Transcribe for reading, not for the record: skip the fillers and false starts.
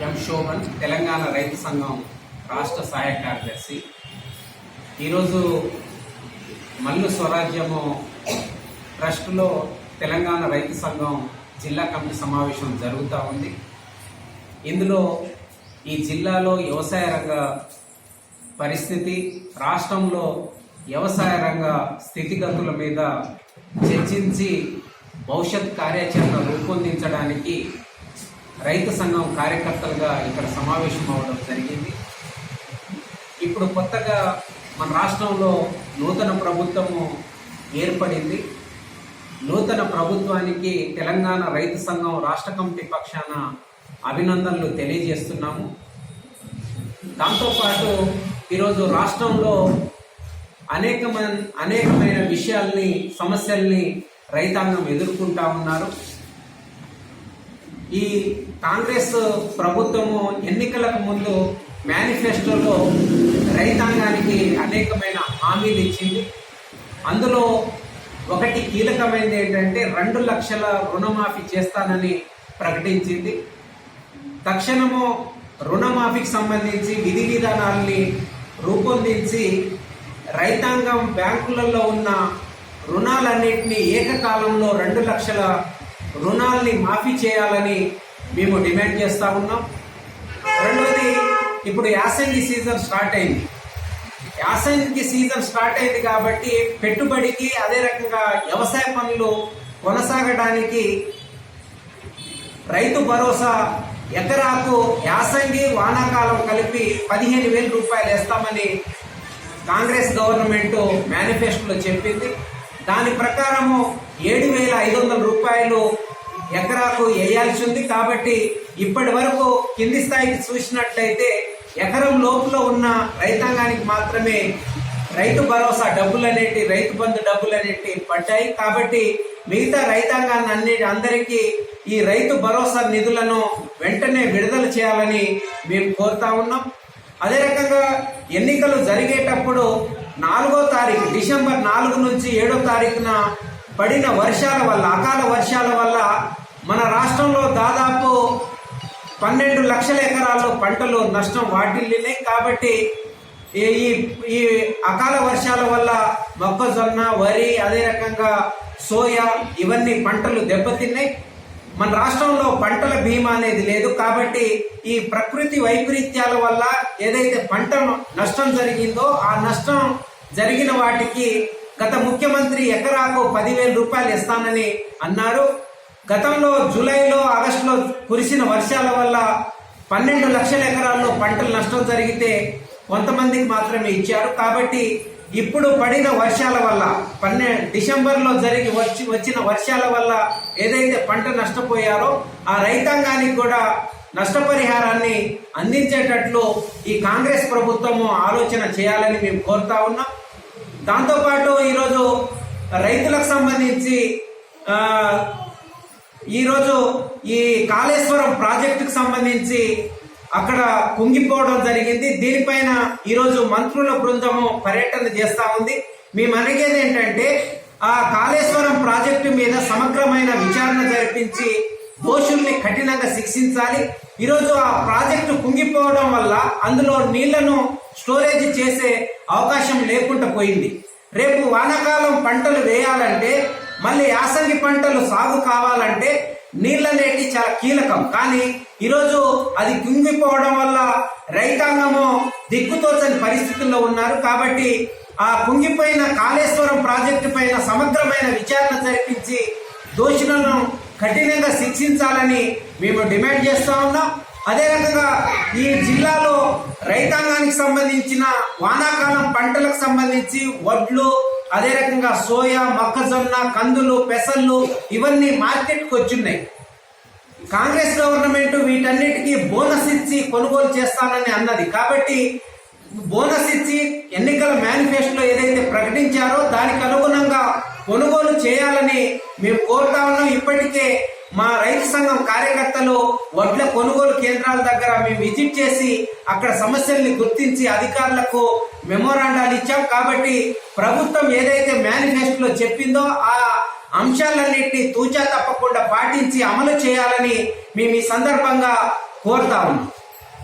ఎం శోభన్, తెలంగాణ రైతు సంఘం రాష్ట్ర సహాయ కార్యదర్శి. ఈరోజు మల్లు స్వరాజ్యము ట్రస్టులో తెలంగాణ రైతు సంఘం జిల్లా కమిటీ సమావేశం జరుగుతూ ఉంది. ఇందులో ఈ జిల్లాలో వ్యవసాయ రంగ పరిస్థితి, రాష్ట్రంలో వ్యవసాయ రంగ స్థితిగతుల మీద చర్చించి భవిష్యత్ కార్యాచరణ రూపొందించడానికి రైతు సంఘం కార్యకర్తలుగా ఇక్కడ సమావేశం అవడం జరిగింది. ఇప్పుడు కొత్తగా మన రాష్ట్రంలో నూతన ప్రభుత్వము ఏర్పడింది. నూతన ప్రభుత్వానికి తెలంగాణ రైతు సంఘం రాష్ట్ర కమిటీ పక్షాన అభినందనలు తెలియజేస్తున్నాము. దాంతోపాటు ఈరోజు రాష్ట్రంలో అనేకమైన విషయాల్ని, సమస్యల్ని రైతాంగం ఎదుర్కొంటా ఉన్నారు. ఈ కాంగ్రెస్ ప్రభుత్వము ఎన్నికలకు ముందు మేనిఫెస్టోలో రైతాంగానికి అనేకమైన హామీలు ఇచ్చింది. అందులో ఒకటి కీలకమైనది ఏంటంటే 2 లక్షల రుణమాఫీ చేస్తానని ప్రకటించింది. తక్షణము రుణమాఫీకి సంబంధించి విధి విధానాల్ని రూపొందించి రైతాంగం బ్యాంకులలో ఉన్న రుణాలన్నింటినీ ఏకకాలంలో 2 లక్షల రుణాల్ని మాఫీ చేయాలని మేము డిమాండ్ చేస్తూ ఉన్నాం. రెండవది, ఇప్పుడు యాసంగి సీజన్ స్టార్ట్ అయింది. యాసంగి సీజన్ స్టార్ట్ అయింది కాబట్టి పెట్టుబడికి, అదే రకంగా వ్యవసాయ పనులు కొనసాగడానికి రైతు భరోసా ఎకరాకు యాసంగి వానాకాలం కలిపి 15,000 రూపాయలు వేస్తామని కాంగ్రెస్ గవర్నమెంట్ మేనిఫెస్టోలో చెప్పింది. దాని ప్రకారము 7,500 రూపాయలు ఎకరాకు వేయాల్సి ఉంది. కాబట్టి ఇప్పటి వరకు కింది స్థాయికి చూసినట్లయితే ఎకరం లోపల ఉన్న రైతాంగానికి మాత్రమే రైతు భరోసా డబ్బులనేటి, రైతు బంధు డబ్బులనేటి పడ్డాయి. కాబట్టి మిగతా రైతాంగాన్ని అందరికీ ఈ రైతు భరోసా నిధులను వెంటనే విడుదల చేయాలని మేము కోరుతా ఉన్నాం. అదే రకంగా ఎన్నికలు జరిగేటప్పుడు 4వ తారీఖు, డిసెంబర్ 4 నుంచి 7వ తారీఖున పడిన వర్షాల వల్ల, అకాల వర్షాల వల్ల మన రాష్ట్రంలో దాదాపు 12 లక్షల ఎకరాల్లో పంటలు నష్టం వాటిల్లినాయి. కాబట్టి ఈ అకాల వర్షాల వల్ల మొక్కజొన్న, వరి, అదే రకంగా సోయా ఇవన్నీ పంటలు దెబ్బతిన్నాయి. మన రాష్ట్రంలో పంటల బీమా అనేది లేదు. కాబట్టి ఈ ప్రకృతి వైపరీత్యాల వల్ల ఏదైతే పంట నష్టం జరిగిందో ఆ నష్టం జరిగిన వాటికి గత ముఖ్యమంత్రి ఎకరాకు 10,000 రూపాయలు ఇస్తానని అన్నారు. గతంలో జూలైలో, ఆగస్టులో కురిసిన వర్షాల వల్ల 12 లక్షల ఎకరాల్లో పంటలు నష్టం జరిగితే కొంతమందికి మాత్రమే ఇచ్చారు. కాబట్టి ఇప్పుడు పడిన వర్షాల వల్ల, డిసెంబర్లో వచ్చిన వర్షాల వల్ల ఏదైతే పంట నష్టపోయారో ఆ రైతాంగానికి కూడా నష్టపరిహారాన్ని అందించేటట్లు ఈ కాంగ్రెస్ ప్రభుత్వము ఆలోచన చేయాలని మేము కోరుతా ఉన్నాం. దాంతోపాటు ఈరోజు రైతులకు సంబంధించి ఈరోజు ఈ కాళేశ్వరం ప్రాజెక్టుకు సంబంధించి అక్కడ కుంగిపోవడం జరిగింది. దీనిపైన ఈరోజు మంత్రుల బృందము పర్యటన చేస్తా ఉంది. మేము అడిగేది ఏంటంటే ఆ కాళేశ్వరం ప్రాజెక్టు మీద సమగ్రమైన విచారణ జరిపించి దోషుల్ని కఠినంగా శిక్షించాలి. ఈరోజు ఆ ప్రాజెక్టు కుంగిపోవడం వల్ల అందులో నీళ్లను స్టోరేజ్ చేసే అవకాశం లేకుండా పోయింది. రేపు వానాకాలం పంటలు వేయాలంటే, మళ్ళీ యాసంగి పంటలు సాగు కావాలంటే నీళ్ళనేటి చాలా కీలకం. కానీ ఈరోజు అది కుంగిపోవడం వల్ల రైతాంగము దిక్కుతోచని పరిస్థితుల్లో ఉన్నారు. కాబట్టి ఆ కుంగిపోయిన కాళేశ్వరం ప్రాజెక్టు పైన సమగ్రమైన విచారణ జరిపించి దోషులను కఠినంగా శిక్షించాలని మేము డిమాండ్ చేస్తా ఉన్నాం. అదే రకంగా ఈ జిల్లాలో రైతాంగానికి సంబంధించిన వానాకాలం పంటలకు సంబంధించి వడ్లు, అదే రకంగా సోయా, మొక్కజొన్న, కందులు, పెసళ్ళు ఇవన్నీ మార్కెట్కి వచ్చున్నాయి. కాంగ్రెస్ గవర్నమెంట్ వీటన్నిటికీ బోనస్ ఇచ్చి కొనుగోలు చేస్తానని అన్నది. కాబట్టి బోనస్ ఇచ్చి ఎన్నికల మేనిఫెస్టోలో ఏదైతే ప్రకటించారో దానికి అనుగుణంగా కొనుగోలు చేయాలని మేము కోరుతా ఉన్నాం. ఇప్పటికే మా రైతు సంఘం కార్యకర్తలు వడ్ల కొనుగోలు కేంద్రాల దగ్గర మేము విజిట్ చేసి అక్కడ సమస్యల్ని గుర్తించి అధికారులకు మెమోరాండాలు ఇచ్చాం. కాబట్టి ప్రభుత్వం ఏదైతే మేనిఫెస్టోలో చెప్పిందో ఆ అంశాలన్నింటినీ తూచా తప్పకుండా పాటించి అమలు చేయాలని మేము ఈ సందర్భంగా కోరుతా ఉన్నాం.